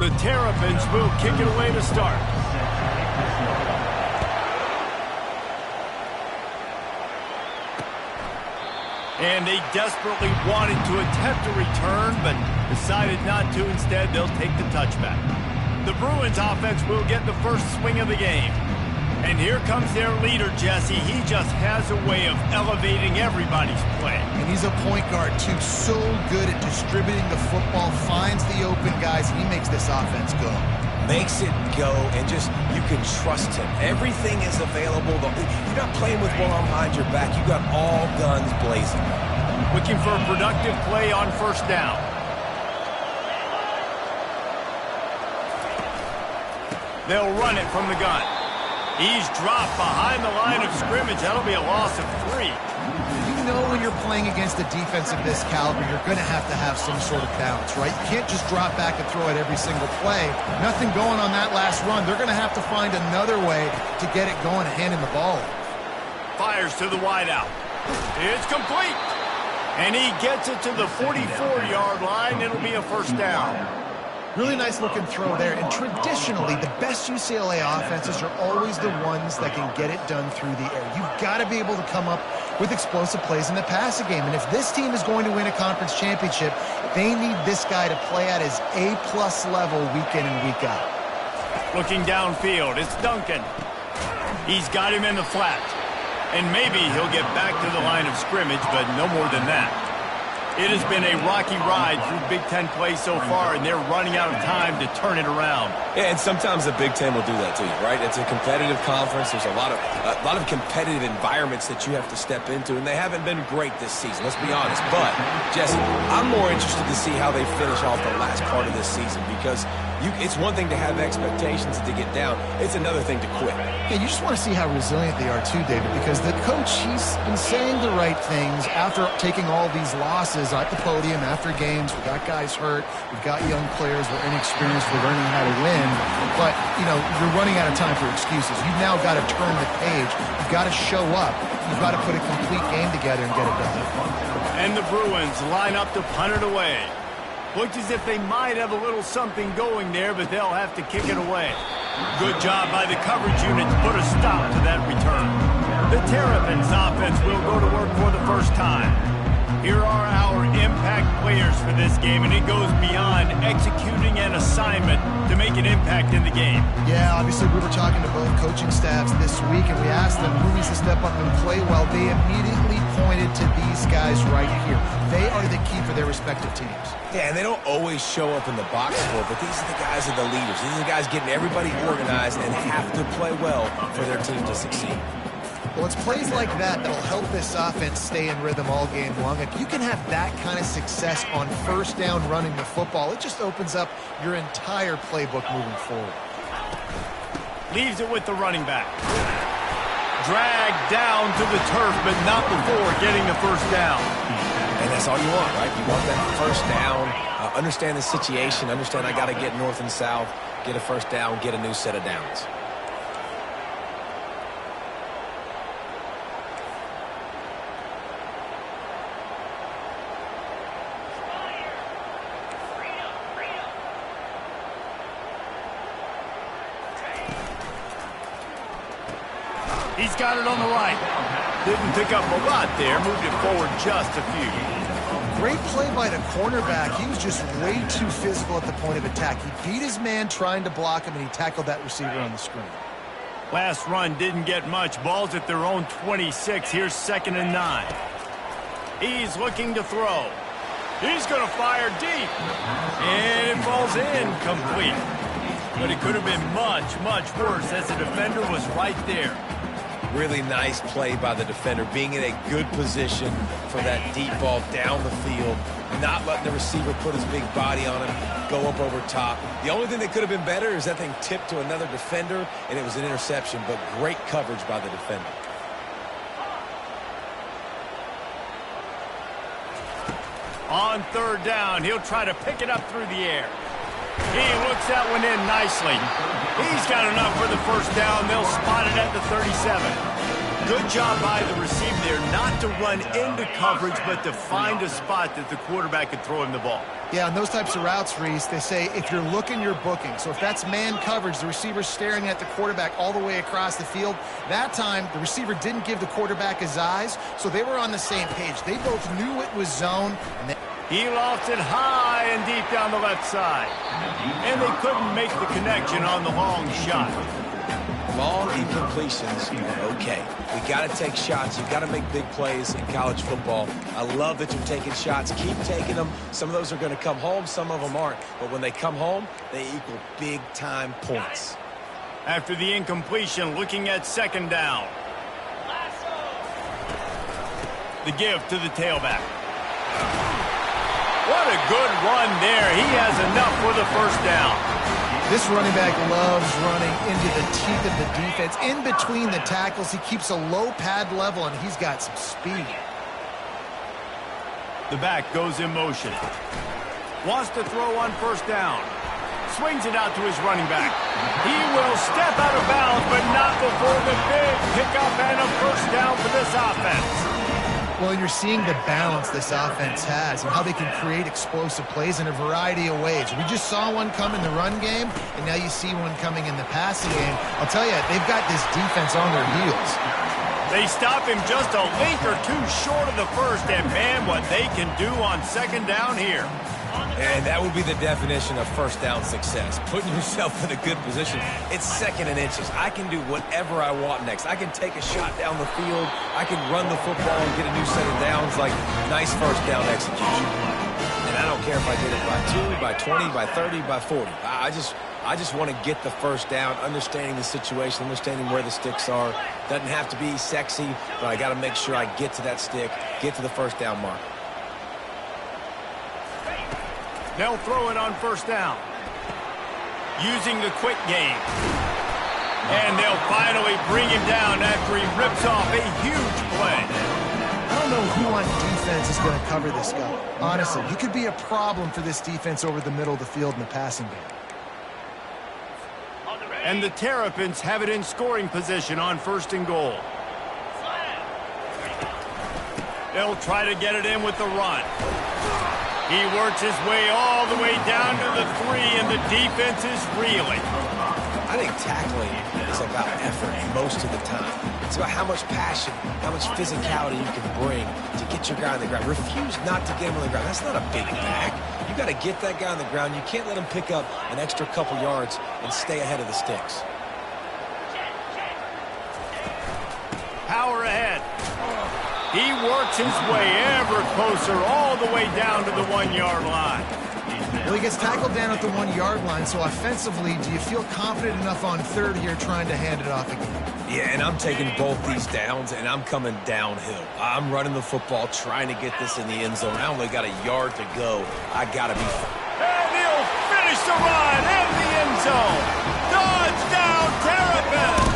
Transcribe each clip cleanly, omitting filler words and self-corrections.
The Terrapins will kick it away to start. And they desperately wanted to attempt a return, but decided not to. Instead, they'll take the touchback. The Bruins offense will get the first swing of the game. And here comes their leader, Jesse. He just has a way of elevating everybody's play. And he's a point guard, too. So good at distributing the football, finds the open guys. He makes this offense go. Makes it go, and just, you can trust him. Everything is available. You're not playing with one arm behind your back. You got all guns blazing. Looking for a productive play on first down. They'll run it from the gun. He's dropped behind the line of scrimmage. That'll be a loss of 3. You know when you're playing against a defense of this caliber, you're going to have some sort of balance, right? You can't just drop back and throw it every single play. Nothing going on that last run. They're going to have to find another way to get it going and handing the ball. Fires to the wideout. It's complete. And he gets it to the 44-yard line. It'll be a first down. Really nice looking throw there. And traditionally, the best UCLA offenses are always the ones that can get it done through the air. You've got to be able to come up with explosive plays in the passing game. And if this team is going to win a conference championship, they need this guy to play at his A-plus level week in and week out. Looking downfield, it's Duncan. He's got him in the flat. And maybe he'll get back to the line of scrimmage, but no more than that. It has been a rocky ride through Big Ten play so far, and they're running out of time to turn it around. Yeah, and sometimes the Big Ten will do that to you, right? It's a competitive conference. There's a lot of competitive environments that you have to step into, and they haven't been great this season, let's be honest. But, Jesse, I'm more interested to see how they finish off the last part of this season, because it's one thing to have expectations and to get down. It's another thing to quit. Yeah, you just want to see how resilient they are too, David, because the coach, he's been saying the right things after taking all these losses at the podium after games. We got guys hurt. We've got young players. We're inexperienced. We're learning how to win. But, you know, you're running out of time for excuses. You've now got to turn the page. You've got to show up. You've got to put a complete game together and get it done. And the Bruins line up to punt it away. Looks as if they might have a little something going there, but they'll have to kick it away. Good job by the coverage unit to put a stop to that return. The Terrapins offense will go to work for the first time. Here are our impact players for this game, and it goes beyond executing an assignment to make an impact in the game. Yeah, obviously we were talking to both coaching staffs this week, and we asked them who needs to step up and play well. They immediately pointed to these guys right here. They are the key for their respective teams. Yeah, and they don't always show up in the box score, but these are the guys that are the leaders. These are the guys getting everybody organized and have to play well for their team to succeed. Well, it's plays like that that'll help this offense stay in rhythm all game long. If you can have that kind of success on first down running the football, it just opens up your entire playbook moving forward. Leaves it with the running back. Dragged down to the turf, but not before getting the first down. And that's all you want, right? You want that first down, understand the situation, understand I got to get north and south, get a first down, get a new set of downs. He's got it on the right. Didn't pick up a lot there. Moved it forward just a few. Great play by the cornerback. He was just way too physical at the point of attack. He beat his man trying to block him, and he tackled that receiver on the screen. Last run didn't get much. Ball's at their own 26. Here's 2nd and 9. He's looking to throw. He's going to fire deep. And it falls incomplete. But it could have been much, much worse as the defender was right there. Really nice play by the defender, being in a good position for that deep ball down the field, not letting the receiver put his big body on him, go up over top. The only thing that could have been better is that thing tipped to another defender, and it was an interception, but great coverage by the defender. On third down, he'll try to pick it up through the air. He looks that one in nicely. He's got enough for the first down. They'll spot it at the 37. Good job by the receiver there not to run into coverage, but to find a spot that the quarterback could throw him the ball. Yeah, on those types of routes, Reese, they say if you're looking, you're booking. So if that's man coverage, the receiver's staring at the quarterback all the way across the field. That time, the receiver didn't give the quarterback his eyes, so they were on the same page. They both knew it was zone. He lofted high and deep down the left side. And they couldn't make the connection on the long shot. Long incompletions are okay. We got to take shots. You've got to make big plays in college football. I love that you're taking shots. Keep taking them. Some of those are going to come home. Some of them aren't. But when they come home, they equal big-time points. After the incompletion, looking at second down. The give to the tailback. What a good run there. He has enough for the first down. This running back loves running into the teeth of the defense. In between the tackles, he keeps a low pad level, and he's got some speed. The back goes in motion. Wants to throw on first down. Swings it out to his running back. He will step out of bounds, but not before the big pickup and a first down for this offense. Well, you're seeing the balance this offense has and how they can create explosive plays in a variety of ways. We just saw one come in the run game, and now you see one coming in the passing game. I'll tell you, they've got this defense on their heels. They stop him just a link or two short of the first, and man, what they can do on second down here. And that would be the definition of first down success. Putting yourself in a good position. It's second and inches. I can do whatever I want next. I can take a shot down the field. I can run the football and get a new set of downs. Like, nice first down execution. And I don't care if I did it by 2, by 20, by 30, by 40. I just want to get the first down, understanding the situation, understanding where the sticks are. Doesn't have to be sexy, but I got to make sure I get to that stick, get to the first down mark. They'll throw it on first down. Using the quick game. And they'll finally bring him down after he rips off a huge play. I don't know who on defense is going to cover this guy. Honestly, he could be a problem for this defense over the middle of the field in the passing game. And the Terrapins have it in scoring position on first and goal. They'll try to get it in with the run. He works his way all the way down to the 3, and the defense is reeling. I think tackling is about effort most of the time. It's about how much passion, how much physicality you can bring to get your guy on the ground. Refuse not to get him on the ground. That's not a big back. You got to get that guy on the ground. You can't let him pick up an extra couple yards and stay ahead of the sticks. Power ahead. He works his way ever closer all the way down to the 1-yard line. Well, he gets tackled down at the 1-yard line, so offensively, do you feel confident enough on third here trying to hand it off again? Yeah, and I'm taking both these downs, and I'm coming downhill. I'm running the football, trying to get this in the end zone. I only got a yard to go. I got to be fine. And he'll finish the run in the end zone. Touchdown, Terrapins!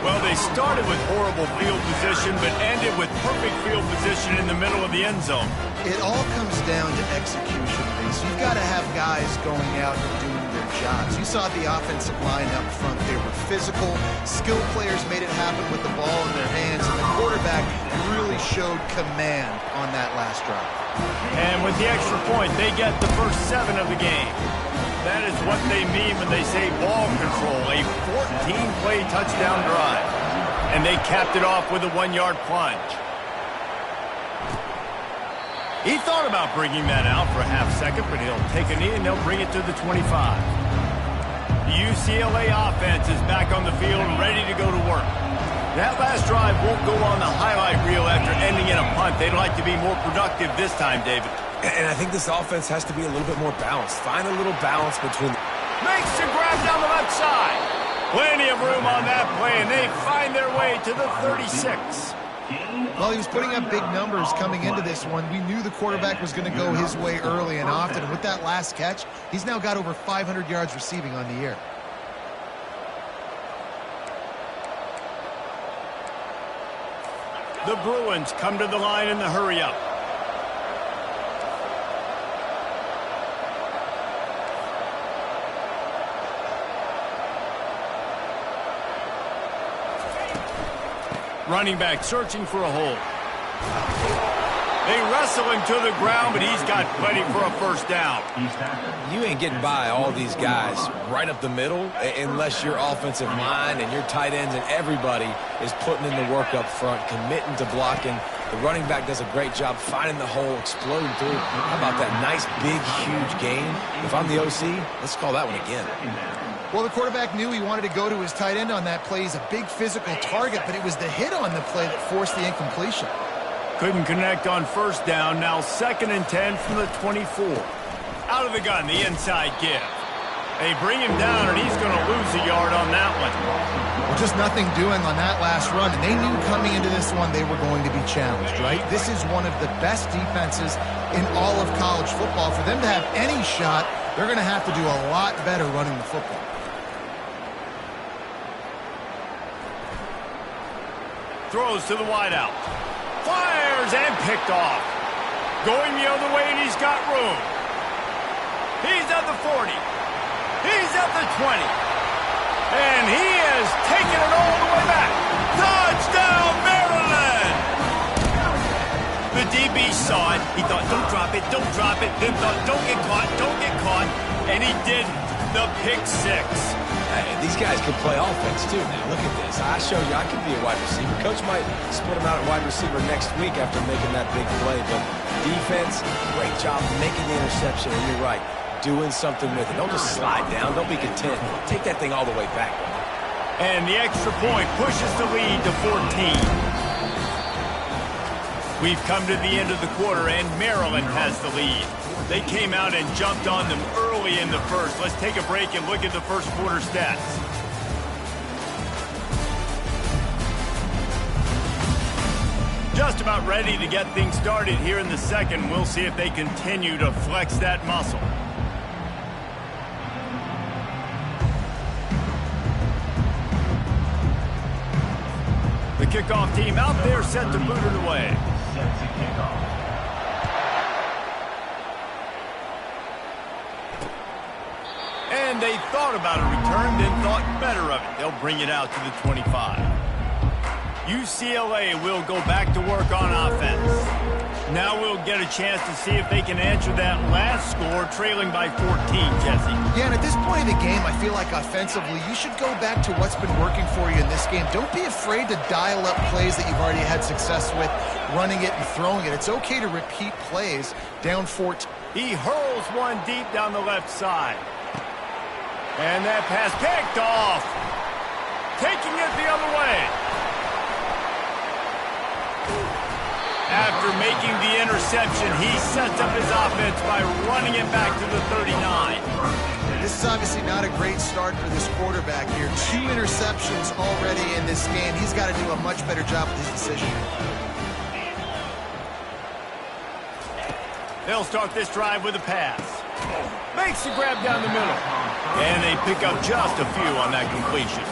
Well, they started with horrible field position, but ended with perfect field position in the middle of the end zone. It all comes down to execution, Reese. You've got to have guys going out and doing their jobs. You saw the offensive line up front. They were physical. Skilled players made it happen with the ball in their hands, and the quarterback really showed command on that last drive. And with the extra point, they get the first 7 of the game. That is what they mean when they say ball control, a 14-play touchdown drive. And they capped it off with a 1-yard plunge. He thought about bringing that out for a half second, but he'll take a knee and they'll bring it to the 25. The UCLA offense is back on the field, ready to go to work. That last drive won't go on the highlight reel after ending in a punt. They'd like to be more productive this time, David. And I think this offense has to be a little bit more balanced. Find a little balance between... Makes the grab down the left side. Plenty of room on that play, and they find their way to the 36. Well, he was putting up big numbers coming into this one. We knew the quarterback was going to go his way early and often. And with that last catch, he's now got over 500 yards receiving on the year. The Bruins come to the line in the hurry-up. Running back searching for a hole. They wrestle him to the ground, but he's got plenty for a first down. You ain't getting by all these guys right up the middle unless your offensive line and your tight ends and everybody is putting in the work up front, committing to blocking. The running back does a great job finding the hole, exploding through. How about that nice, big, huge gain? If I'm the OC, let's call that one again. Well, the quarterback knew he wanted to go to his tight end on that play. He's a big physical target, but it was the hit on the play that forced the incompletion. Couldn't connect on first down. Now 2nd and 10 from the 24. Out of the gun, the inside give. They bring him down, and he's going to lose a yard on that one. Well, just nothing doing on that last run, and they knew coming into this one they were going to be challenged, right? This is one of the best defenses in all of college football. For them to have any shot, they're going to have to do a lot better running the football. Throws to the wideout. Fires and picked off. Going the other way, and he's got room. He's at the 40. He's at the 20. And he is taking it all the way back. Touchdown, Maryland! The DB saw it. He thought, don't drop it, don't drop it. Then thought, don't get caught, don't get caught. And he did the pick six. Hey, these guys can play offense, too, now. Look at this. I showed you I could be a wide receiver. Coach might split him out at wide receiver next week after making that big play. But defense, great job making the interception. And you're right, doing something with it. Don't just slide down. Don't be content. Take that thing all the way back. And the extra point pushes the lead to 14. We've come to the end of the quarter, and Maryland has the lead. They came out and jumped on them early in the first. Let's take a break and look at the first quarter stats. Just about ready to get things started here in the second. We'll see if they continue to flex that muscle. The kickoff team out there set to boot it away. And they thought about a return, then thought better of it. They'll bring it out to the 25. UCLA will go back to work on offense. Now we'll get a chance to see if they can answer that last score, trailing by 14, Jesse. Yeah, and at this point of the game, I feel like offensively, you should go back to what's been working for you in this game. Don't be afraid to dial up plays that you've already had success with, running it and throwing it. It's okay to repeat plays down 14. He hurls one deep down the left side. And that pass picked off. Taking it the other way. After making the interception, he sets up his offense by running it back to the 39. This is obviously not a great start for this quarterback here. 2 interceptions already in this game. He's got to do a much better job with his decision. They'll start this drive with a pass. Makes the grab down the middle. And they pick up just a few on that completion.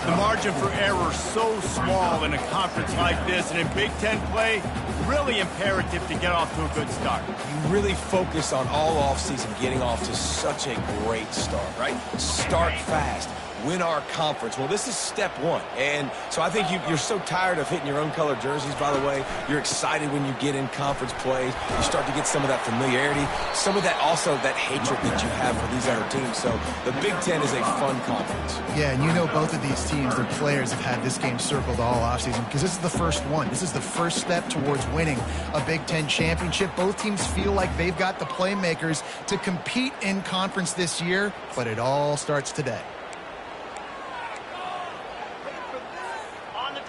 The margin for error so small in a conference like this, and in Big Ten play, really imperative to get off to a good start. You really focus on all offseason getting off to such a great start, right? Start fast. Win our conference. Well, this is step one. And so I think you're so tired of hitting your own color jerseys, by the way. You're excited when you get in conference plays. You start to get some of that familiarity, some of that also that hatred that you have for these other teams. So the Big Ten is a fun conference. Yeah, and you know both of these teams, their players have had this game circled all offseason because this is the first one. This is the first step towards winning a Big Ten championship. Both teams feel like they've got the playmakers to compete in conference this year, but it all starts today.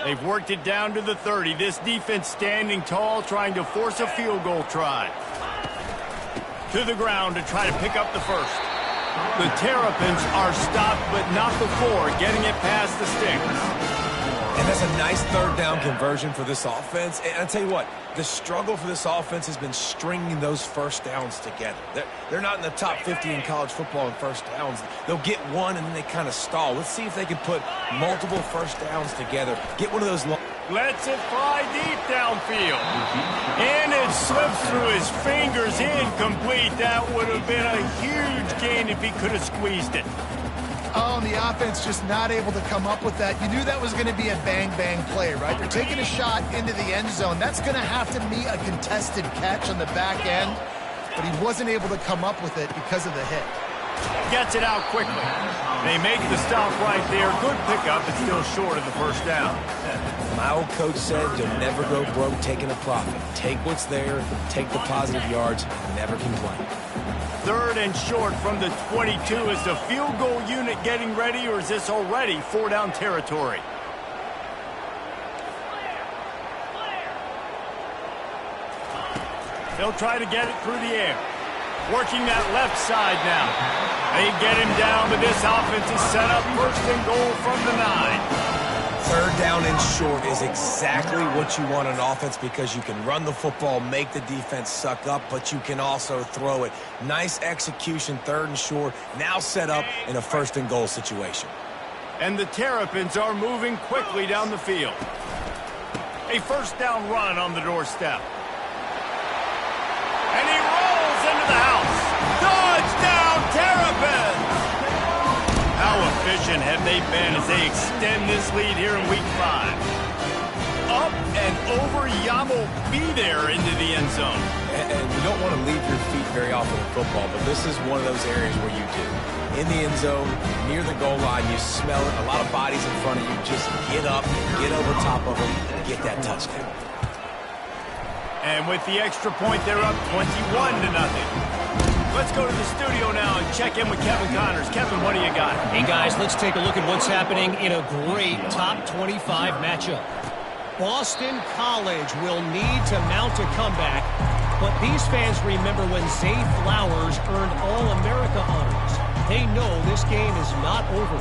They've worked it down to the 30. This defense standing tall, trying to force a field goal try. To the ground to try to pick up the first. The Terrapins are stopped, but not before getting it past the sticks. And that's a nice third down conversion for this offense. And I'll tell you what, the struggle for this offense has been stringing those first downs together. They're not in the top 50 in college football in first downs. They'll get one and then they kind of stall. Let's see if they can put multiple first downs together. Get one of those long... Lets it fly deep downfield. And it slips through his fingers, incomplete. That would have been a huge gain if he could have squeezed it. Oh, and the offense just not able to come up with that. You knew that was going to be a bang-bang play, right? They're taking a shot into the end zone. That's going to have to be a contested catch on the back end, but he wasn't able to come up with it because of the hit. Gets it out quickly. They make the stop right there. Good pickup, but still short of the first down. My old coach said you'll never go broke taking a profit. Take what's there, take the positive yards, never complain. Third and short from the 22. Is the field goal unit getting ready, or is this already 4-down territory? They'll try to get it through the air. Working that left side now. They get him down, but this offense is set up first and goal from the 9. Third down and short is exactly what you want on offense because you can run the football, make the defense suck up, but you can also throw it. Nice execution, third and short, now set up in a first and goal situation. And the Terrapins are moving quickly down the field. A first down run on the doorstep. And he rolls into the house. Touchdown, Terrapins! How efficient have they been as they extend this lead here in Week 5? Up and over, Yamo be there into the end zone. And you don't want to leave your feet very often in football, but this is one of those areas where you do. In the end zone, near the goal line, you smell it. A lot of bodies in front of you. Just get up, get over top of them, and get that touchdown. And with the extra point, they're up 21-0. Let's go to the studio now and check in with Kevin Connors. Kevin, what do you got? Hey, guys, let's take a look at what's happening in a great top 25 matchup. Boston College will need to mount a comeback, but these fans remember when Zay Flowers earned All-America honors. They know this game is not over.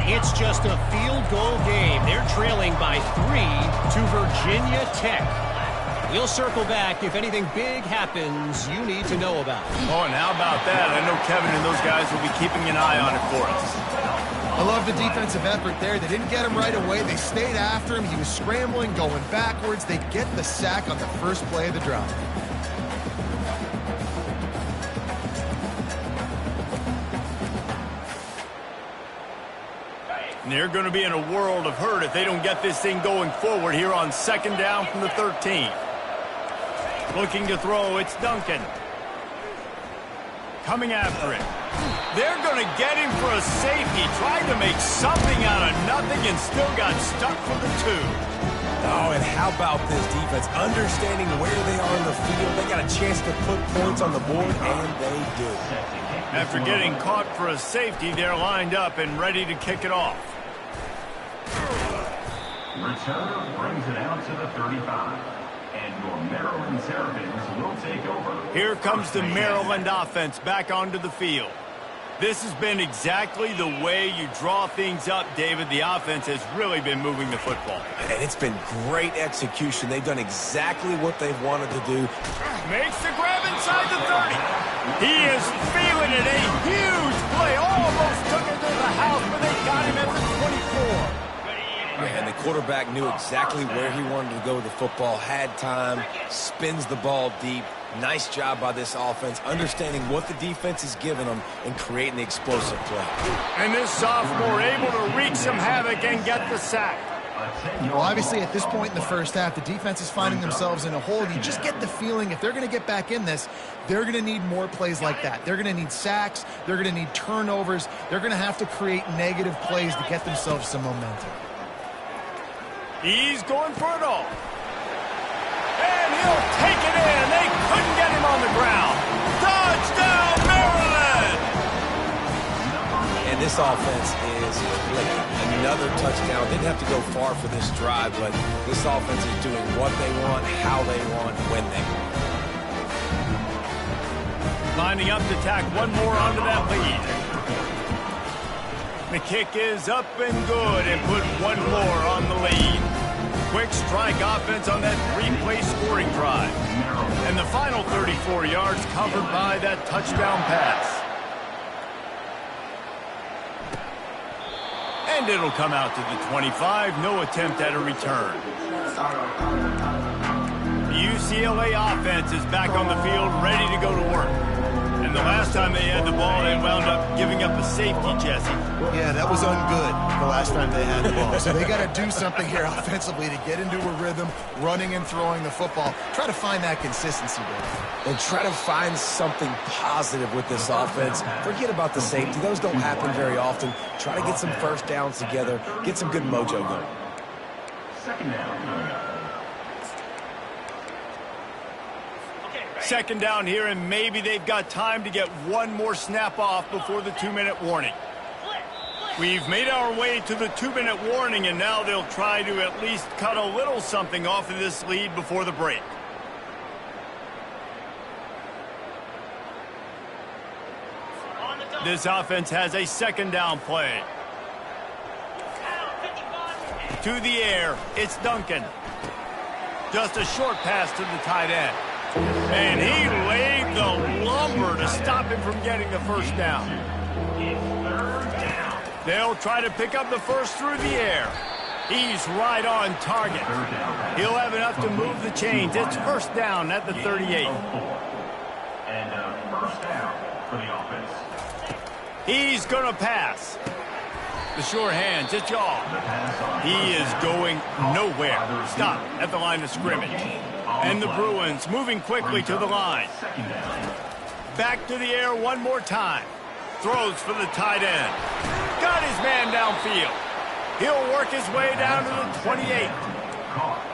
It's just a field goal game. They're trailing by 3 to Virginia Tech. We'll circle back if anything big happens you need to know about. Oh, and how about that? I know Kevin and those guys will be keeping an eye on it for us. I love the defensive effort there. They didn't get him right away. They stayed after him. He was scrambling, going backwards. They get the sack on the first play of the drive. And they're going to be in a world of hurt if they don't get this thing going forward here on second down from the 13. Looking to throw, it's Duncan. Coming after it. They're going to get him for a safety. Tried to make something out of nothing and still got stuck for the 2. Oh, and how about this defense? Understanding where they are in the field. They got a chance to put points on the board, and they do. After getting caught for a safety, they're lined up and ready to kick it off. Returner brings it out to the 35. And your Maryland Terrapins will take over. Here comes the Maryland offense back onto the field. This has been exactly the way you draw things up, David. The offense has really been moving the football. And it's been great execution. They've done exactly what they've wanted to do. Makes the grab inside the 30. He is feeling it. A huge play. Almost took it to the house, but they got him at the 24. And the quarterback knew exactly where he wanted to go with the football, had time, spins the ball deep. Nice job by this offense, understanding what the defense is giving them and creating the explosive play. And this sophomore able to wreak some havoc and get the sack. Well, obviously, at this point in the first half, the defense is finding themselves in a hole. You just get the feeling if they're going to get back in this, they're going to need more plays like that. They're going to need sacks. They're going to need turnovers. They're going to have to create negative plays to get themselves some momentum. He's going for it all. And he'll take it in. They couldn't get him on the ground. Touchdown, Maryland! And Man, this offense is clicking. Another touchdown. Didn't have to go far for this drive, but this offense is doing what they want, how they want, when they want. Lining up to tack one more onto that lead. The kick is up and good and put one more on the lead. Quick strike offense on that three-play scoring drive. And the final 34 yards covered by that touchdown pass. And it'll come out to the 25. No attempt at a return. The UCLA offense is back on the field, ready to go to work. And the last time they had the ball, they wound up giving up a safety, Jesse. Yeah, that was ungood the last time they had the ball. So they got to do something here offensively to get into a rhythm, running and throwing the football. Try to find that consistency, Dave. And try to find something positive with this offense. Forget about the safety. Those don't happen very often. Try to get some first downs together. Get some good mojo going. Second down. Second down here, and maybe they've got time to get one more snap off before the 2-minute warning. We've made our way to the 2-minute warning, and now they'll try to at least cut a little something off of this lead before the break. This offense has a second down play. To the air, it's Duncan. Just a short pass to the tight end. And he laid the lumber to stop him from getting the first down. They'll try to pick up the first through the air. He's right on target. He'll have enough to move the chains. It's first down at the 38. And first down for the offense. He's going to pass. The sure hands, it's y'all. He is going nowhere. Stop at the line of scrimmage. And the Bruins moving quickly to the line. Back to the air one more time. Throws for the tight end. Got his man downfield. He'll work his way down to the 28.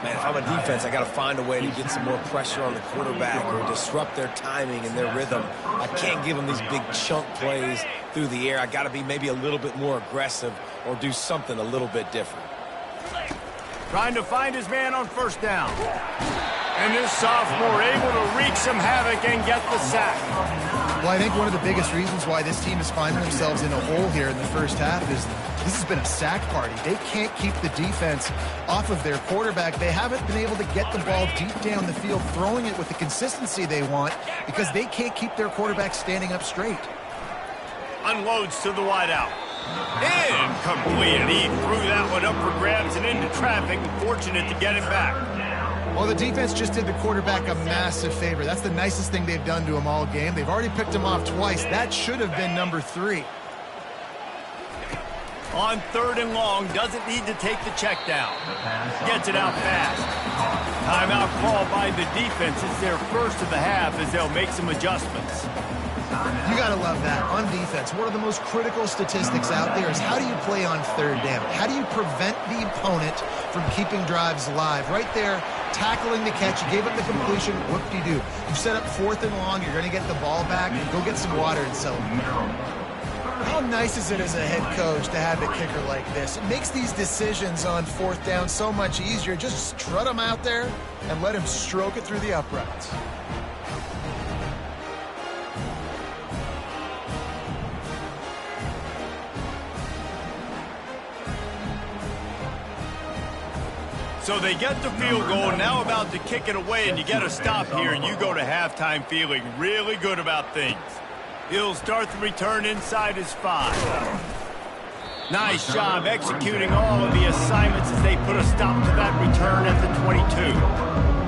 Man, if I'm a defense, I got to find a way to get some more pressure on the quarterback or disrupt their timing and their rhythm. I can't give them these big chunk plays through the air. I got to be maybe a little bit more aggressive or do something a little bit different. Trying to find his man on first down. And this sophomore able to wreak some havoc and get the sack. Well, I think one of the biggest reasons why this team is finding themselves in a hole here in the first half is this has been a sack party. They can't keep the defense off of their quarterback. They haven't been able to get the ball deep down the field, throwing it with the consistency they want because they can't keep their quarterback standing up straight. Unloads to the wideout. Incomplete. He threw that one up for grabs and into traffic. Fortunate to get it back. Well, the defense just did the quarterback a massive favor. That's the nicest thing they've done to him all game. They've already picked him off twice. That should have been number 3. On third and long, doesn't need to take the check down. Gets it out fast. Timeout call by the defense. It's their first of the half as they'll make some adjustments. You got to love that. On defense, one of the most critical statistics out there is how do you play on third down? How do you prevent the opponent from keeping drives alive? Right there, tackling the catch. You gave up the completion. Whoop-de-doo. You set up fourth and long. You're going to get the ball back. Go get some water and celebrate. How nice is it as a head coach to have a kicker like this? It makes these decisions on fourth down so much easier. Just strut him out there and let him stroke it through the uprights. So they get the field goal, now about to kick it away, and you get a stop here, and you go to halftime feeling really good about things. He'll start the return inside his 5. Nice job executing all of the assignments as they put a stop to that return at the 22.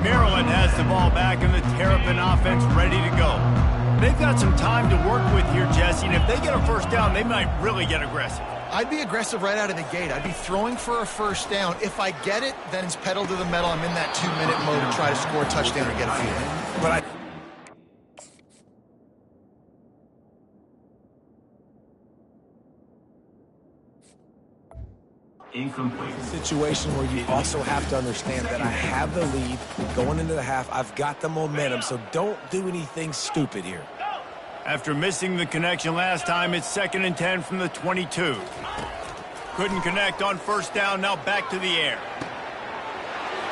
Maryland has the ball back, and the Terrapin offense ready to go. They've got some time to work with here, Jesse, and if they get a first down, they might really get aggressive. I'd be aggressive right out of the gate. I'd be throwing for a first down. If I get it, then it's pedal to the metal. I'm in that 2-minute mode to try to score a touchdown or get a field. But Incomplete. situation where you also have to understand that I have the lead going into the half. I've got the momentum, so don't do anything stupid here. After missing the connection last time, it's 2nd and 10 from the 22. Couldn't connect on first down, now back to the air.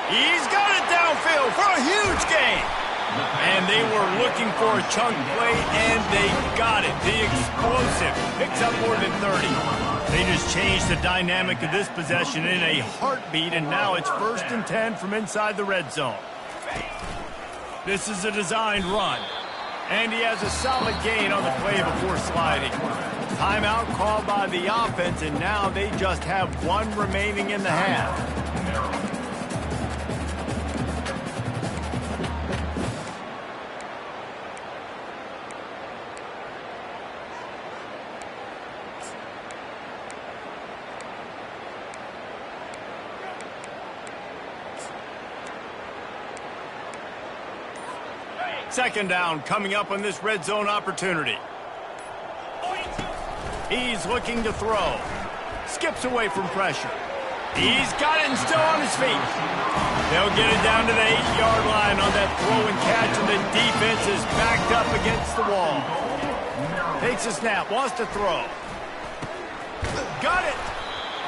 He's got it downfield for a huge gain. And they were looking for a chunk play, and they got it. The explosive picks up more than 30. They just changed the dynamic of this possession in a heartbeat, and now it's 1st and 10 from inside the red zone. This is a designed run. And he has a solid gain on the play before sliding. Timeout called by the offense, and now they just have one remaining in the half. Second down coming up on this red zone opportunity. He's looking to throw. Skips away from pressure. He's got it and still on his feet. They'll get it down to the 8-yard line on that throw and catch, and the defense is backed up against the wall. Takes a snap, wants to throw. Got it.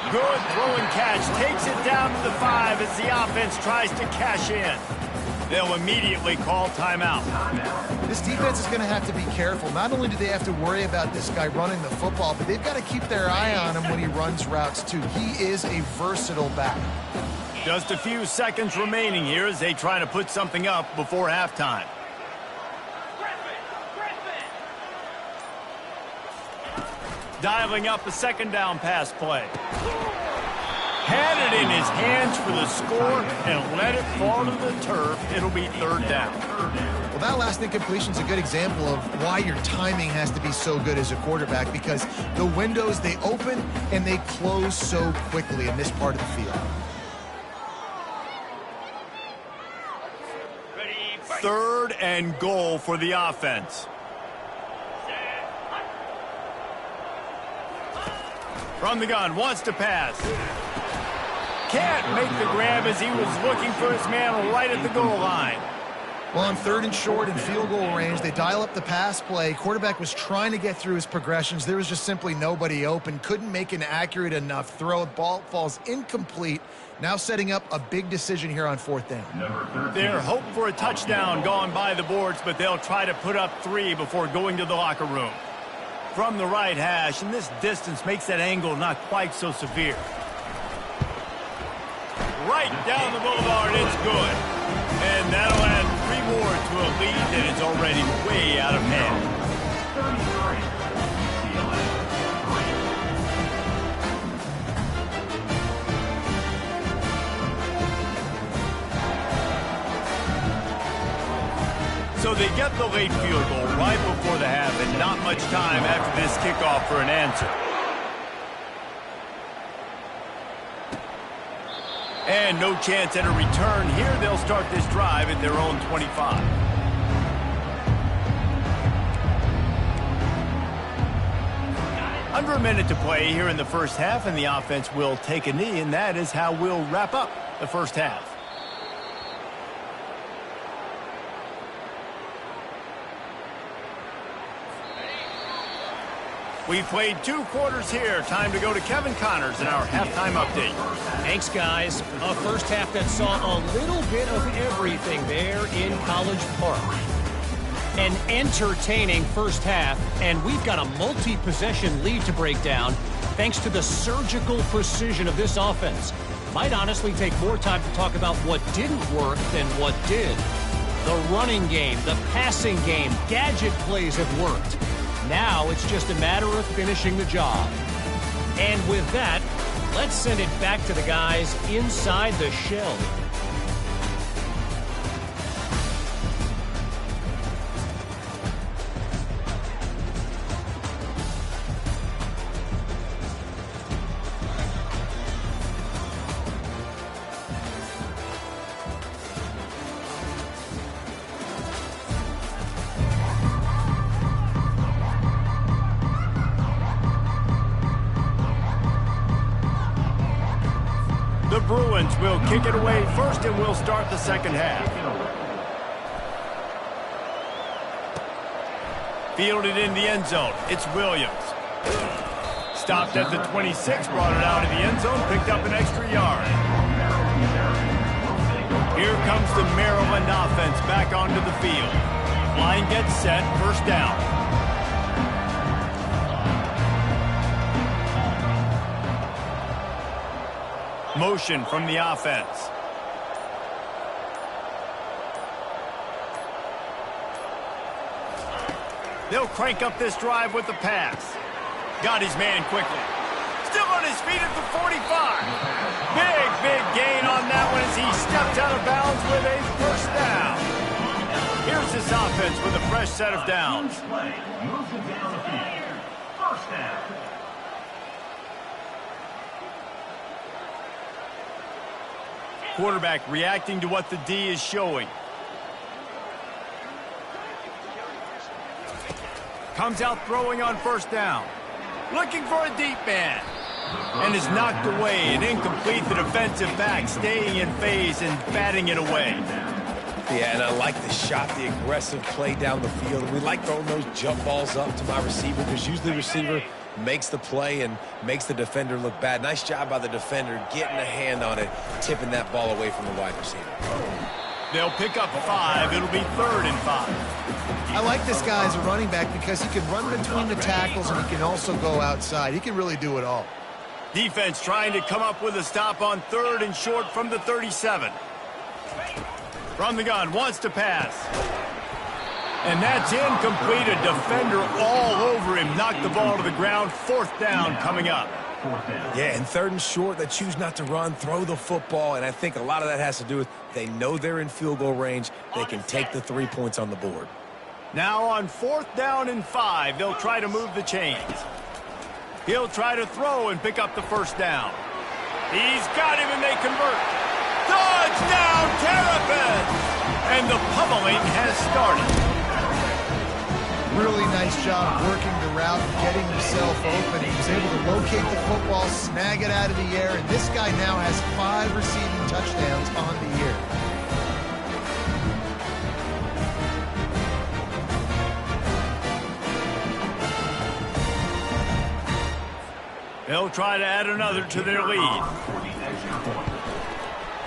Good throw and catch. Takes it down to the 5 as the offense tries to cash in. They'll immediately call timeout. This defense is going to have to be careful. Not only do they have to worry about this guy running the football, but they've got to keep their eye on him when he runs routes too. He is a versatile back. Just a few seconds remaining here as they try to put something up before halftime. Dialing up a second down pass play. Had it in his hands for the score and let it fall to the turf. It'll be 3rd down. Well, that last incompletion is a good example of why your timing has to be so good as a quarterback, because the windows, they open and they close so quickly in this part of the field. 3rd and goal for the offense. From the gun, wants to pass. Can't make the grab as he was looking for his man right at the goal line. Well, on 3rd and short and field goal range, they dial up the pass play. Quarterback was trying to get through his progressions. There was just simply nobody open. Couldn't make an accurate enough throw. Ball falls incomplete. Now setting up a big decision here on 4th down. Their hope for a touchdown gone by the boards, but they'll try to put up 3 before going to the locker room. From the right hash, and this distance makes that angle not quite so severe. Right down the boulevard, it's good. And that'll add 3 more to a lead that is already way out of hand. So they get the late field goal right before the half, and not much time after this kickoff for an answer. And no chance at a return here. They'll start this drive at their own 25. Under a minute to play here in the first half, and the offense will take a knee, and that is how we'll wrap up the first half. We've played 2 quarters here. Time to go to Kevin Connors in our halftime update. Thanks, guys. A first half that saw a little bit of everything there in College Park. An entertaining first half, and we've got a multi-possession lead to break down thanks to the surgical precision of this offense. Might honestly take more time to talk about what didn't work than what did. The running game, the passing game, gadget plays have worked. Now it's just a matter of finishing the job. And with that, let's send it back to the guys inside the shell. The Bruins will kick it away first, and we'll start the second half. Fielded in the end zone. It's Williams. Stopped at the 26, brought it out of the end zone, picked up an extra yard. Here comes the Maryland offense back onto the field. Line gets set, first down. Motion from the offense. They'll crank up this drive with the pass. Got his man quickly. Still on his feet at the 45. Big gain on that one as he stepped out of bounds with a first down. Here's this offense with a fresh set of downs. Moves it down the field. First down. Quarterback reacting to what the D is showing. Comes out throwing on first down. Looking for a deep man. And is knocked away and incomplete. The defensive back staying in phase and batting it away. Yeah, and I like the shot, the aggressive play down the field. We like throwing those jump balls up to my receiver because usually the receiver makes the play and makes the defender look bad. Nice job by the defender getting a hand on it, tipping that ball away from the wide receiver. They'll pick up 5. It'll be 3rd and 5. I like this guy as a running back because he can run between the tackles and he can also go outside. He can really do it all. Defense trying to come up with a stop on 3rd and short from the 37. From the gun, wants to pass. And that's incomplete. A defender all over him. Knocked the ball to the ground. 4th down coming up. Yeah, and 3rd and short, they choose not to run, throw the football, and I think a lot of that has to do with they know they're in field goal range. They can take the 3 points on the board. Now on 4th down and 5, they'll try to move the chains. He'll try to throw and pick up the first down. He's got him and they convert. Touchdown, Terrapins! And the pummeling has started. Really nice job working the route and getting himself open. He was able to locate the football, snag it out of the air, and this guy now has 5 receiving touchdowns on the year. They'll try to add another to their lead.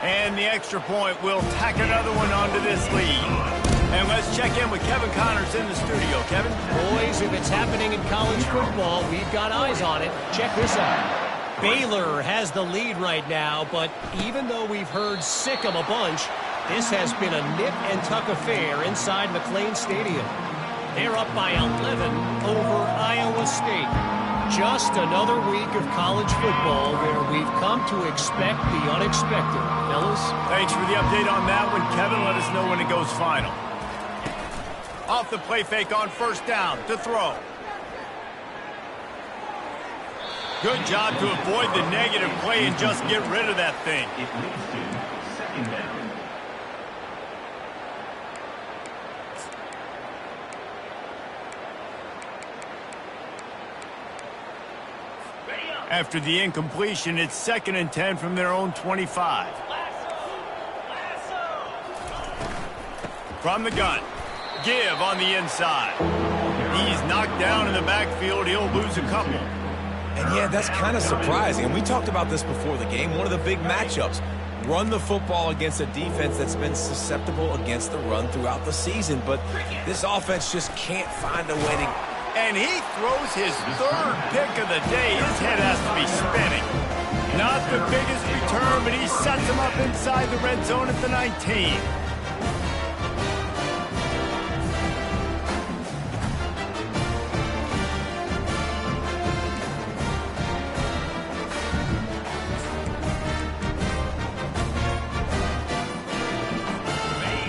And the extra point will tack another one onto this lead. And let's check in with Kevin Connors in the studio. Kevin? Boys, if it's happening in college football, we've got eyes on it. Check this out. Baylor has the lead right now, but even though we've heard sick 'em a bunch, this has been a nip-and-tuck affair inside McLean Stadium. They're up by 11 over Iowa State. Just another week of college football where we've come to expect the unexpected. Fellas? Thanks for the update on that one, Kevin. Let us know when it goes final. Off the play fake on first down to throw. Good job to avoid the negative play and just get rid of that thing. It leads to 2nd down. After the incompletion, it's 2nd and 10 from their own 25. From the gun. Give on the inside. He's knocked down in the backfield. He'll lose a couple. And yeah, that's kind of surprising. And we talked about this before the game. One of the big matchups. Run the football against a defense that's been susceptible against the run throughout the season. But this offense just can't find a way to... And he throws his 3rd pick of the day. His head has to be spinning. Not the biggest return, but he sets him up inside the red zone at the 19.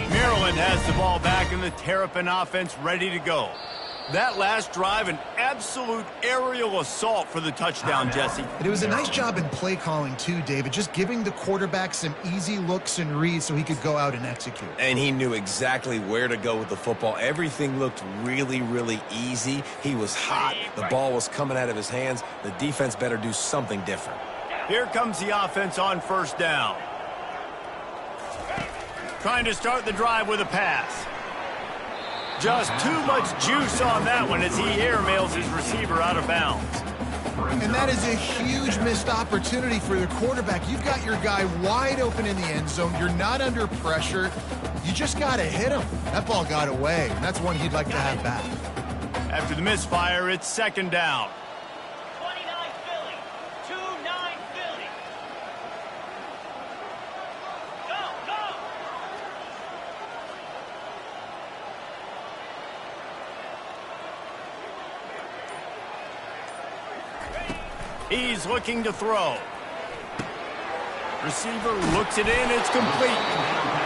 Maryland has the ball back and the Terrapin offense ready to go. That last drive, an absolute aerial assault for the touchdown, Jesse. And it was a nice job in play calling too, David, just giving the quarterback some easy looks and reads so he could go out and execute. And he knew exactly where to go with the football. Everything looked really, really easy. He was hot. The ball was coming out of his hands. The defense better do something different. Here comes the offense on first down. Trying to start the drive with a pass. Just too much juice on that one as he airmails his receiver out of bounds. And that is a huge missed opportunity for the quarterback. You've got your guy wide open in the end zone. You're not under pressure. You just got to hit him. That ball got away, and that's one he'd like to have back. After the misfire, it's second down. 29 Philly. 2-9 Philly. Go, go. He's looking to throw. Receiver looks it in. It's complete.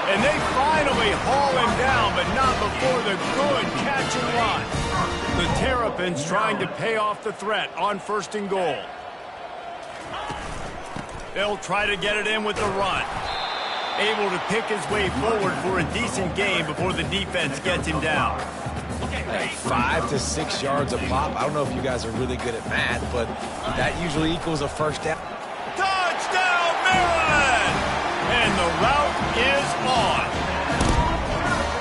And they finally haul him down, but not before the good catch and run. The Terrapins trying to pay off the threat on 1st and goal. They'll try to get it in with the run. Able to pick his way forward for a decent gain before the defense gets him down. 5 to 6 yards a pop. I don't know if you guys are really good at math, but that usually equals a first down. Touchdown, Maryland! And the route is on.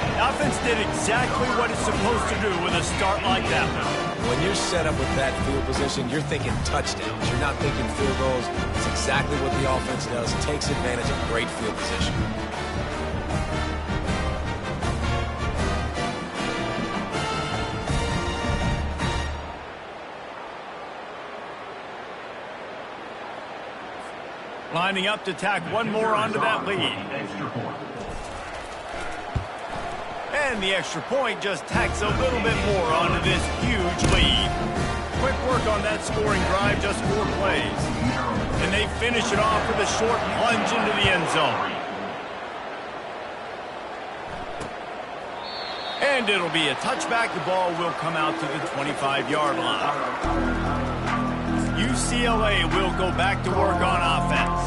The offense did exactly what it's supposed to do with a start like that one. When you're set up with that field position, you're thinking touchdowns. You're not thinking field goals. It's exactly what the offense does. It takes advantage of great field position. Lining up to tack one more onto that lead. And the extra point just tacks a little bit more onto this huge lead. Quick work on that scoring drive, just 4 plays. And they finish it off with a short plunge into the end zone. And it'll be a touchback. The ball will come out to the 25-yard line. UCLA will go back to work on offense.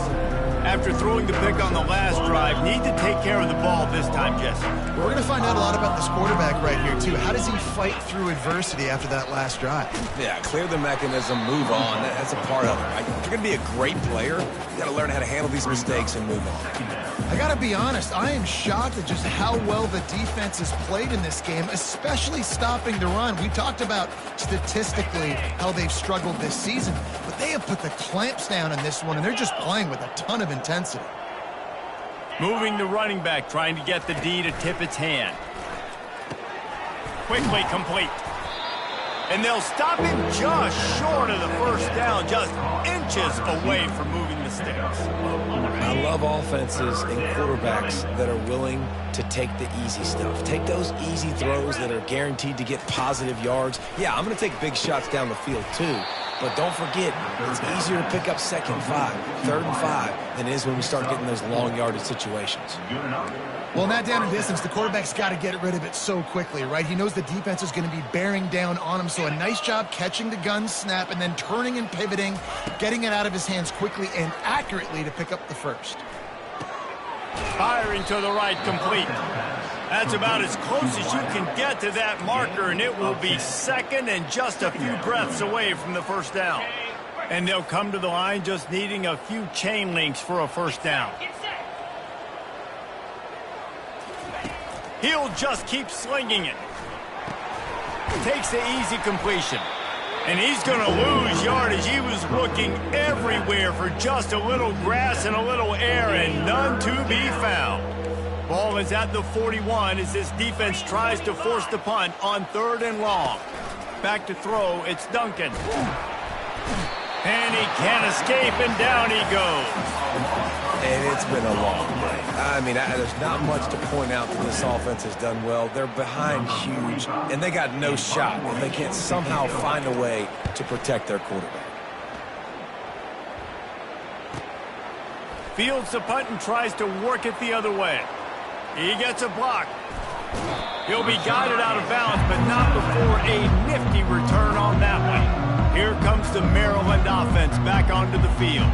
After throwing the pick on the last drive, need to take care of the ball this time, Jesse. We're going to find out a lot about this quarterback right here, too. How does he fight through adversity after that last drive? Yeah, clear the mechanism, move on. That's a part of it, right? If you're going to be a great player, you got to learn how to handle these mistakes and move on. I got to be honest, I am shocked at just how well the defense has played in this game, especially stopping the run. We talked about statistically how they've struggled this season, but they have put the clamps down in this one, and they're just playing with a ton of intensity. Moving the running back, trying to get the D to tip its hand. Quickly complete. And they'll stop him just short of the first down, just inches away from moving the sticks. I love offenses and quarterbacks that are willing to take the easy stuff. Take those easy throws that are guaranteed to get positive yards. Yeah, I'm going to take big shots down the field too. But don't forget, it's easier to pick up 2nd and 5, 3rd and 5 than it is when we start getting those long yardage situations. Well, in that down and distance, the quarterback's got to get rid of it so quickly, right? He knows the defense is going to be bearing down on him, so a nice job catching the gun snap and then turning and pivoting, getting it out of his hands quickly and accurately to pick up the first. Firing to the right, complete. That's about as close as you can get to that marker, and it will be second and just a few breaths away from the first down. And they'll come to the line just needing a few chain links for a first down. He'll just keep slinging it. Takes the easy completion. And he's going to lose yardage. He was looking everywhere for just a little grass and a little air, and none to be found. Ball is at the 41 as this defense tries to force the punt on 3rd and long. Back to throw, it's Duncan. And he can't escape, and down he goes. And it's been a long day. I mean, there's not much to point out that this offense has done well. They're behind huge, and they got no shot if they can't somehow find a way to protect their quarterback. Fields the punt and tries to work it the other way. He gets a block. He'll be guided out of bounds, but not before a nifty return on that one. Here comes the Maryland offense back onto the field.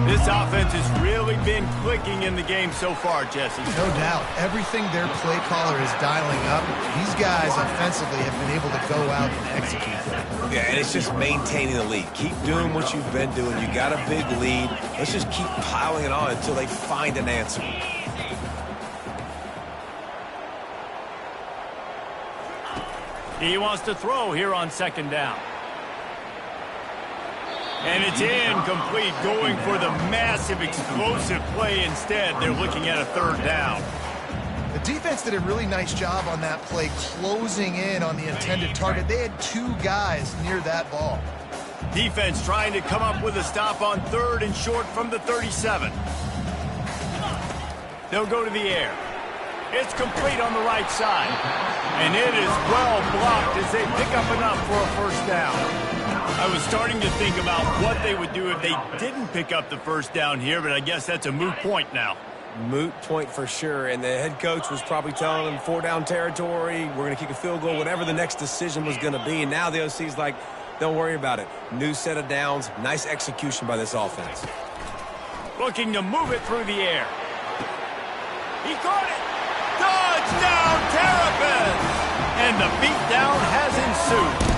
This offense has really been clicking in the game so far, Jesse. No doubt. Everything their play caller is dialing up, these guys offensively have been able to go out and execute. Yeah, and it's just maintaining the lead. Keep doing what you've been doing. You got a big lead. Let's just keep piling it on until they find an answer. He wants to throw here on second down. And it's incomplete, going for the massive explosive play instead. They're looking at a third down. The defense did a really nice job on that play, closing in on the intended target. They had two guys near that ball. Defense trying to come up with a stop on third and short from the 37. They'll go to the air. It's complete on the right side. And it is well blocked as they pick up enough for a first down. I was starting to think about what they would do if they didn't pick up the first down here, but I guess that's a moot point now. Moot point for sure, and the head coach was probably telling them 4-down territory, we're going to kick a field goal, whatever the next decision was going to be. And now the OC's like, don't worry about it. New set of downs, nice execution by this offense. Looking to move it through the air. He caught it! Touchdown, Terrapins! And the beatdown has ensued.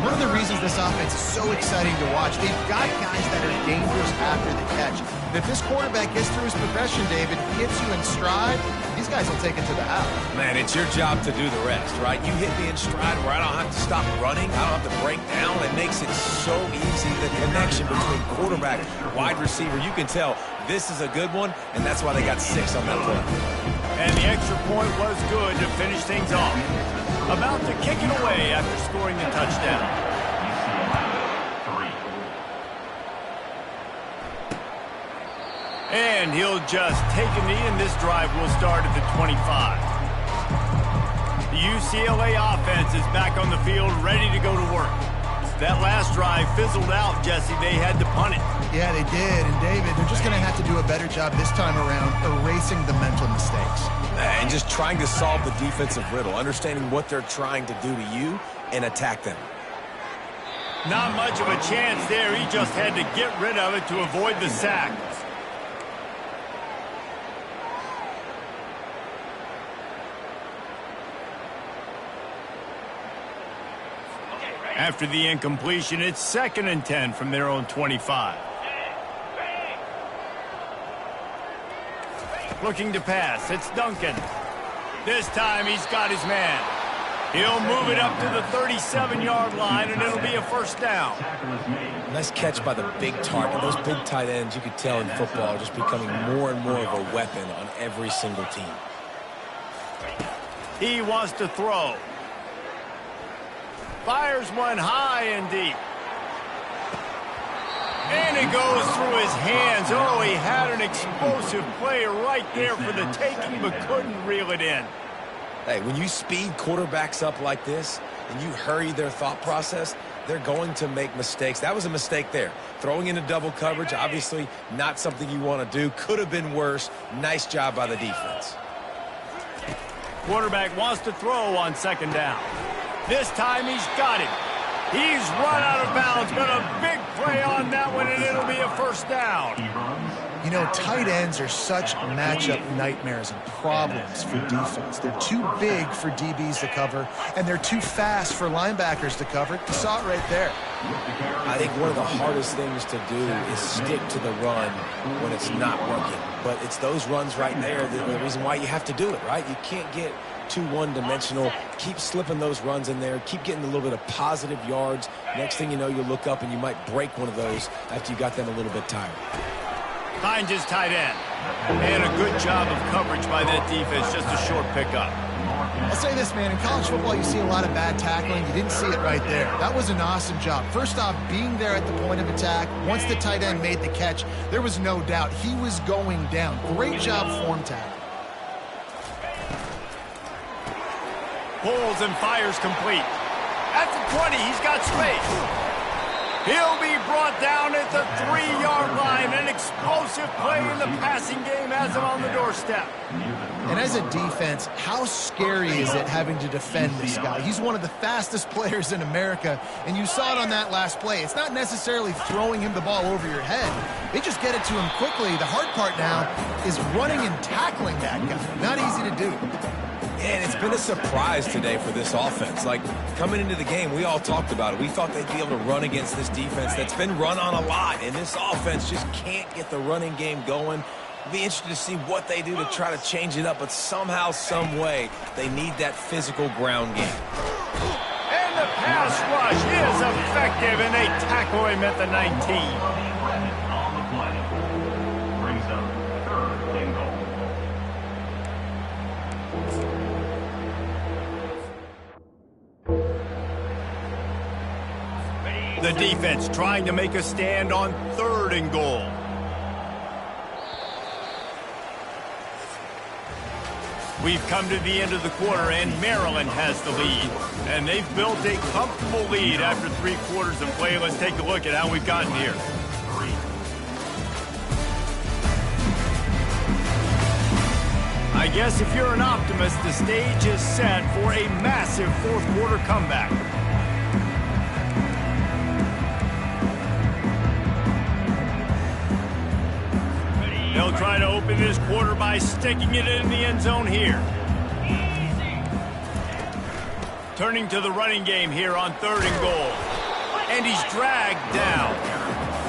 One of the reasons this offense is so exciting to watch, they've got guys that are dangerous after the catch. If this quarterback gets through his progression, David, gets you in stride, these guys will take it to the house. Man, it's your job to do the rest, right? You hit me in stride where I don't have to stop running. I don't have to break down. It makes it so easy, the connection between quarterback, wide receiver. You can tell this is a good one, and that's why they got 6 on that play. And the extra point was good to finish things off. About to kick it away after scoring the touchdown. And he'll just take a knee, and this drive will start at the 25. The UCLA offense is back on the field, ready to go to work. That last drive fizzled out, Jesse. They had to punt it. Yeah, they did. And, David, they're just going to have to do a better job this time around erasing the mental mistakes. And just trying to solve the defensive riddle, understanding what they're trying to do to you and attack them. Not much of a chance there. He just had to get rid of it to avoid the sack. After the incompletion, it's 2nd and 10 from their own 25. Looking to pass, it's Duncan. This time he's got his man. He'll move it up to the 37-yard line, and it'll be a first down. Nice catch by the big target. Those big tight ends, you could tell in football, are just becoming more and more of a weapon on every single team. He wants to throw. Fires one high and deep. And it goes through his hands. Oh, he had an explosive play right there for the taking, but couldn't reel it in. Hey, when you speed quarterbacks up like this and you hurry their thought process, they're going to make mistakes. That was a mistake there. Throwing into double coverage, obviously not something you want to do. Could have been worse. Nice job by the defense. Quarterback wants to throw on second down. This time he's got it. He's run out of bounds, but a big play on that one, and it'll be a first down. You know, tight ends are such matchup nightmares and problems for defense. They're too big for DBs to cover, and they're too fast for linebackers to cover. You saw it right there. I think one of the hardest things to do is stick to the run when it's not working. But it's those runs right there the reason why you have to do it, right? You can't get too one-dimensional. Keep slipping those runs in there. Keep getting a little bit of positive yards. Next thing you know, you'll look up and you might break one of those after you got them a little bit tired. Finds his tight end. And a good job of coverage by that defense. Just a short pickup. I'll say this, man. In college football, you see a lot of bad tackling. You didn't see it right there. That was an awesome job. First off, being there at the point of attack. Once the tight end made the catch, there was no doubt he was going down. Great job form tackle. Pulls and fires complete. At the 20, he's got space. He'll be brought down at the 3-yard line. An explosive play in the passing game has him on the doorstep. And as a defense, how scary is it having to defend this guy? He's one of the fastest players in America, and you saw it on that last play. It's not necessarily throwing him the ball over your head. They just get it to him quickly. The hard part now is running and tackling that guy. Not easy to do. And it's been a surprise today for this offense. Like, coming into the game, we all talked about it. We thought they'd be able to run against this defense that's been run on a lot. And this offense just can't get the running game going. Be interested to see what they do to try to change it up, but somehow, some way, they need that physical ground game. And the pass rush is effective, and they tackle him at the 19. On the play. Brings up 3rd and goal. The defense trying to make a stand on 3rd and goal. We've come to the end of the quarter, and Maryland has the lead. And they've built a comfortable lead after 3 quarters of play. Let's take a look at how we've gotten here. I guess if you're an optimist, the stage is set for a massive 4th quarter comeback. They'll try to open this quarter by sticking it in the end zone here. Turning to the running game here on 3rd and goal. And he's dragged down.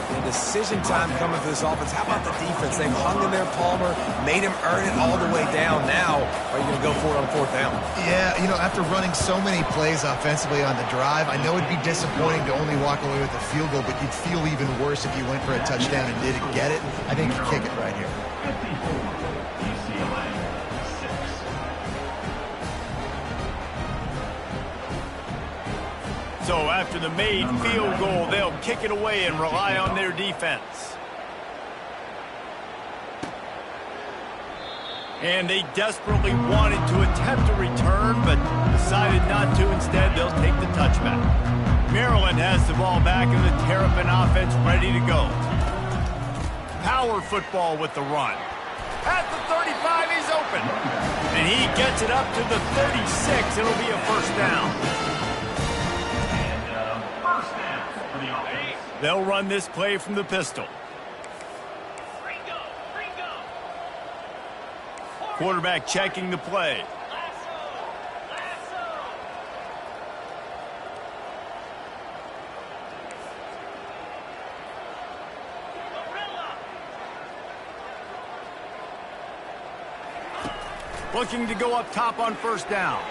And decision time coming for this offense. How about the defense? They've hung in there, Palmer, made him earn it all the way down. Now, are you going to go for it on 4th down? Yeah, you know, after running so many plays offensively on the drive, I know it'd be disappointing to only walk away with a field goal, but you'd feel even worse if you went for a touchdown and didn't get it. I think you kick it right here. 54, UCLA 6. So after the made field goal, they'll kick it away and rely on their defense. And they desperately wanted to attempt a return, but decided not to. Instead, they'll take the touchback. Maryland has the ball back, and the Terrapin offense ready to go. Power football with the run. At the 35, he's open. And he gets it up to the 36. It'll be a 1st down. First down for the offense. They'll run this play from the pistol. Ringo, Ringo. Quarterback checking the play. Lasso, lasso. Gorilla. Looking to go up top on 1st down.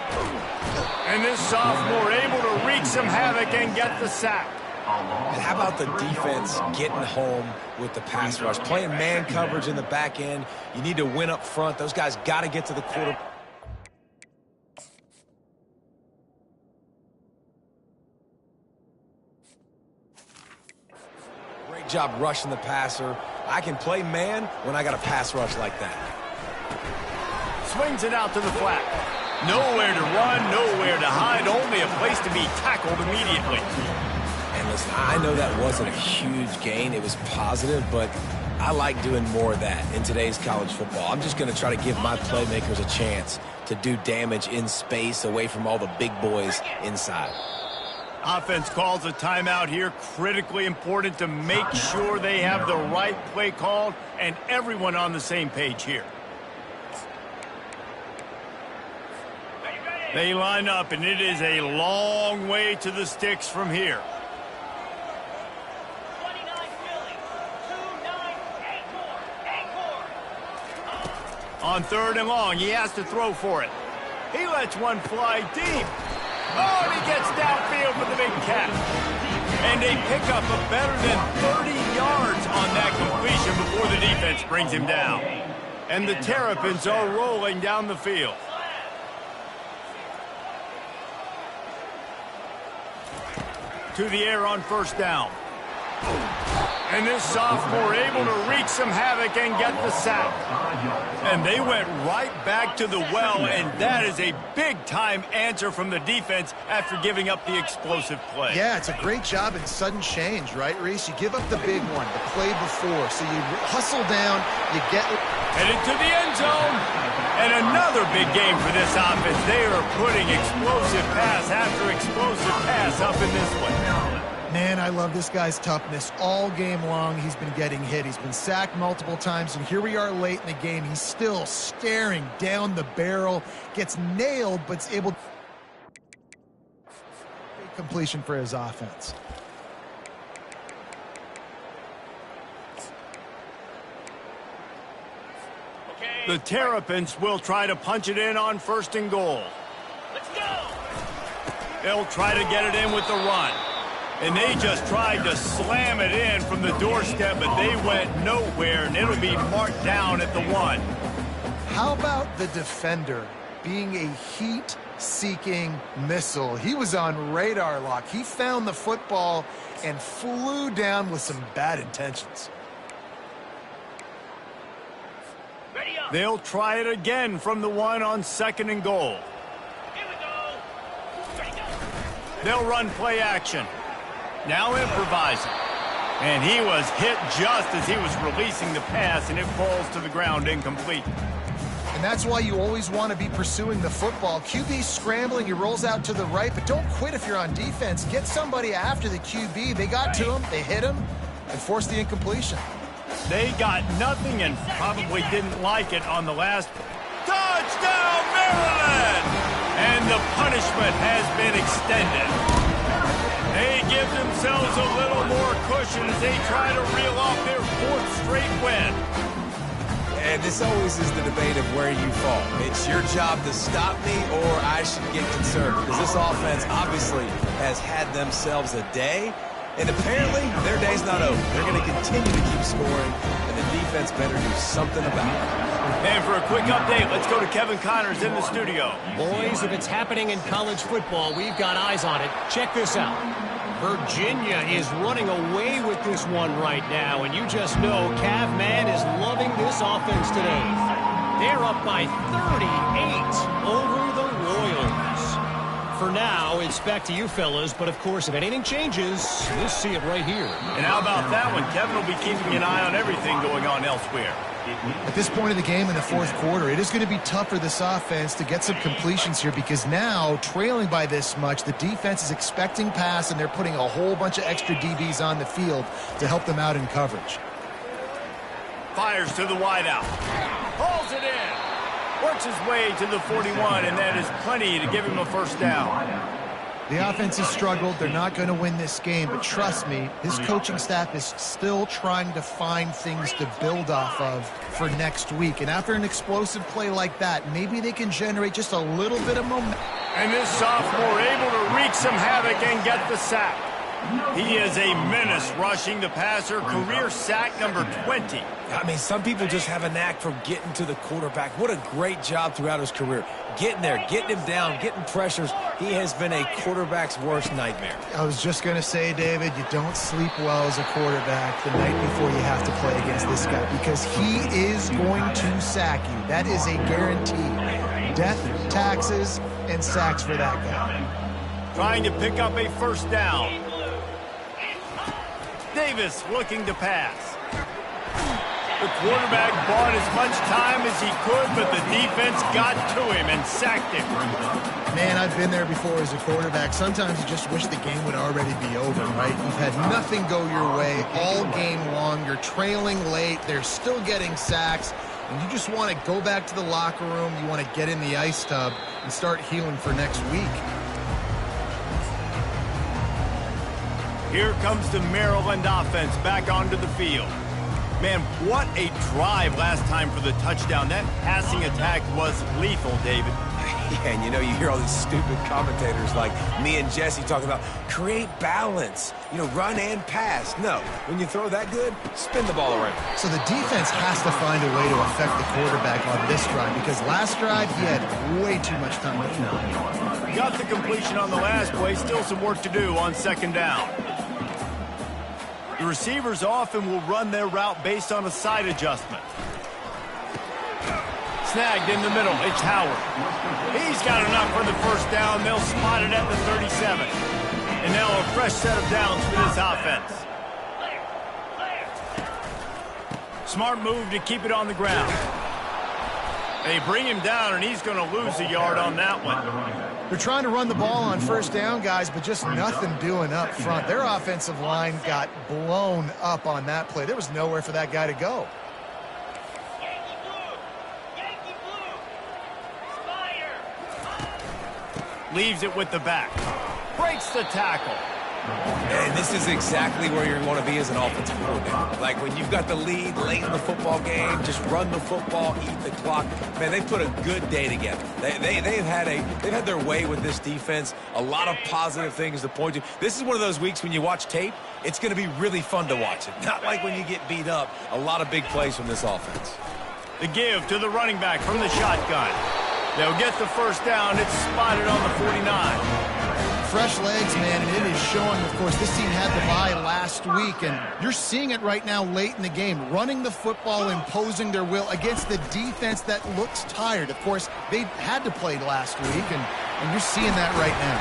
And this sophomore able to wreak some havoc and get the sack. And how about the defense getting home with the pass rush? Playing man coverage in the back end. You need to win up front. Those guys got to get to the quarter. Great job rushing the passer. I can play man when I got a pass rush like that. Swings it out to the flat. Nowhere to run, nowhere to hide, only a place to be tackled immediately. And listen, I know that wasn't a huge gain. It was positive, but I like doing more of that in today's college football. I'm just going to try to give my playmakers a chance to do damage in space away from all the big boys inside. Offense calls a timeout here. Critically important to make sure they have the right play called and everyone on the same page here. They line up, and it is a long way to the sticks from here. 29 Philly. 2-9 Acorn. On 3rd and long, he has to throw for it. He lets one fly deep. Oh, and he gets downfield for the big catch. And they pick up a better than 30 yards on that completion before the defense brings him down. And the Terrapins are rolling down the field. To the air on 1st down. And this sophomore able to wreak some havoc and get the sack. And they went right back to the well, and that is a big-time answer from the defense after giving up the explosive play. Yeah, it's a great job in sudden change, right, Reese? You give up the big one, the play before, so you hustle down, you get... Headed to the end zone. And another big game for this offense. They are putting explosive pass after explosive pass up in this one. Man, I love this guy's toughness. All game long, he's been getting hit. He's been sacked multiple times, and here we are late in the game. He's still staring down the barrel, gets nailed, but is able to completion for his offense. The Terrapins will try to punch it in on 1st and goal. Let's go. They'll try to get it in with the run. And they just tried to slam it in from the doorstep, but they went nowhere, and it'll be marked down at the 1. How about the defender being a heat-seeking missile? He was on radar lock. He found the football and flew down with some bad intentions. Ready up. They'll try it again from the 1 on 2nd and goal. Here we go. Ready, go. They'll run play action. Now improvising. And he was hit just as he was releasing the pass, and it falls to the ground incomplete. And that's why you always want to be pursuing the football. QB scrambling, he rolls out to the right, but don't quit if you're on defense. Get somebody after the QB. They got to him, they hit him, and forced the incompletion. They got nothing and probably didn't like it on the last. Touchdown, Maryland! And the punishment has been extended. They give themselves a little more cushion as they try to reel off their 4th straight win. And this always is the debate of where you fall. It's your job to stop me, or I should get concerned. Because this offense obviously has had themselves a day, and apparently their day's not over. They're going to continue to keep scoring, and the defense better do something about it. And for a quick update, let's go to Kevin Connors in the studio. Boys, if it's happening in college football, we've got eyes on it. Check this out. Virginia is running away with this one right now, and you just know Cav Man is loving this offense today. They're up by 38 over the Royals. For now, it's back to you fellas, but of course, if anything changes, we'll see it right here. And how about that one? Kevin will be keeping an eye on everything going on elsewhere. At this point of the game in the 4th quarter, it is going to be tough for this offense to get some completions here because now, trailing by this much, the defense is expecting pass, and they're putting a whole bunch of extra DBs on the field to help them out in coverage. Fires to the wideout. Pulls it in. Works his way to the 41, and that is plenty to give him a 1st down. The offense has struggled. They're not going to win this game, but trust me, his coaching staff is still trying to find things to build off of for next week. And after an explosive play like that, maybe they can generate just a little bit of momentum. And this sophomore able to wreak some havoc and get the sack. He is a menace rushing the passer, career sack number 20. I mean, some people just have a knack for getting to the quarterback. What a great job throughout his career. Getting there, getting him down, getting pressures. He has been a quarterback's worst nightmare. I was just going to say, David, you don't sleep well as a quarterback the night before you have to play against this guy because he is going to sack you. That is a guarantee. Death, taxes, and sacks for that guy. Trying to pick up a 1st down. Davis looking to pass. The quarterback bought as much time as he could, but the defense got to him and sacked him. Man, I've been there before as a quarterback. Sometimes you just wish the game would already be over, right? You've had nothing go your way all game long. You're trailing late. They're still getting sacks. And you just want to go back to the locker room. You want to get in the ice tub and start healing for next week. Here comes the Maryland offense back onto the field. Man, what a drive last time for the touchdown. That passing attack was lethal, David. Yeah, and you hear all these stupid commentators like me and Jesse talking about create balance, run and pass. No, when you throw that good, spin the ball around. So the defense has to find a way to affect the quarterback on this drive because last drive he had way too much time to throw. Got the completion on the last play, still some work to do on 2nd down. The receivers often will run their route based on a side adjustment. Snagged in the middle, it's Howard. He's got enough for the 1st down. They'll spot it at the 37. And now a fresh set of downs for this offense. Smart move to keep it on the ground. They bring him down, and he's going to lose a yard on that one. They're trying to run the ball on 1st down, guys, but just nothing doing up front. Their offensive line got blown up on that play. There was nowhere for that guy to go. Yankee blue. Yankee blue. Fire. Leaves it with the back. Breaks the tackle. And this is exactly where you want to be as an offensive coordinator. Like when you've got the lead late in the football game, just run the football, eat the clock. Man, they put a good day together. They've had their way with this defense. A lot of positive things to point to. This is one of those weeks when you watch tape, it's going to be really fun to watch it. Not like when you get beat up. A lot of big plays from this offense. The give to the running back from the shotgun. They'll get the first down. It's spotted on the 49. Fresh legs, man, and it is showing, of course, this team had the bye last week, and you're seeing it right now late in the game, running the football, imposing their will against the defense that looks tired. Of course, they had to play last week, and you're seeing that right now.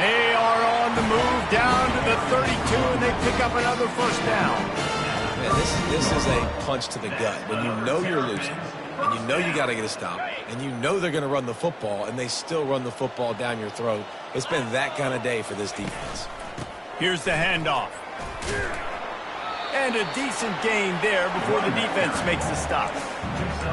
They are on the move down to the 32, and they pick up another first down. Man, this is a punch to the gut. When you know you're losing, and you know you got to get a stop, and you know they're going to run the football, and they still run the football down your throat. It's been that kind of day for this defense. Here's the handoff. And a decent gain there before the defense makes the stop.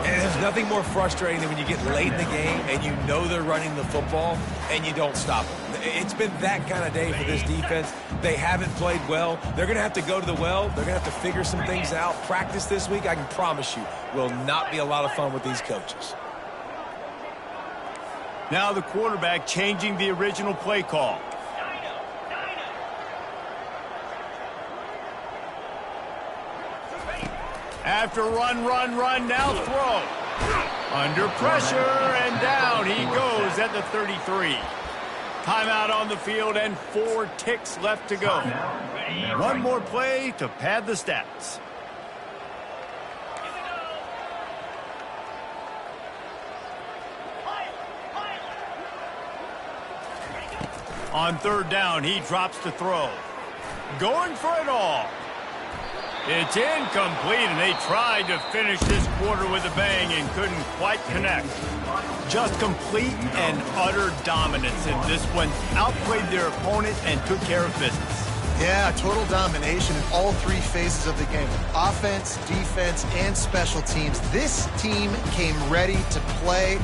And there's nothing more frustrating than when you get late in the game and you know they're running the football and you don't stop them. It's been that kind of day for this defense. They haven't played well. They're going to have to go to the well. They're going to have to figure some things out. Practice this week, I can promise you, will not be a lot of fun with these coaches. Now the quarterback changing the original play call. After run, now throw. Under pressure, and down he goes at the 33. Timeout on the field and 4 ticks left to go. One more play to pad the stats. On third down, he drops to throw. Going for it all. It's incomplete, and they tried to finish this quarter with a bang and couldn't quite connect. Just complete and utter dominance in this one. Outplayed their opponent and took care of business. Yeah, total domination in all 3 phases of the game. Offense, defense, and special teams. This team came ready to play.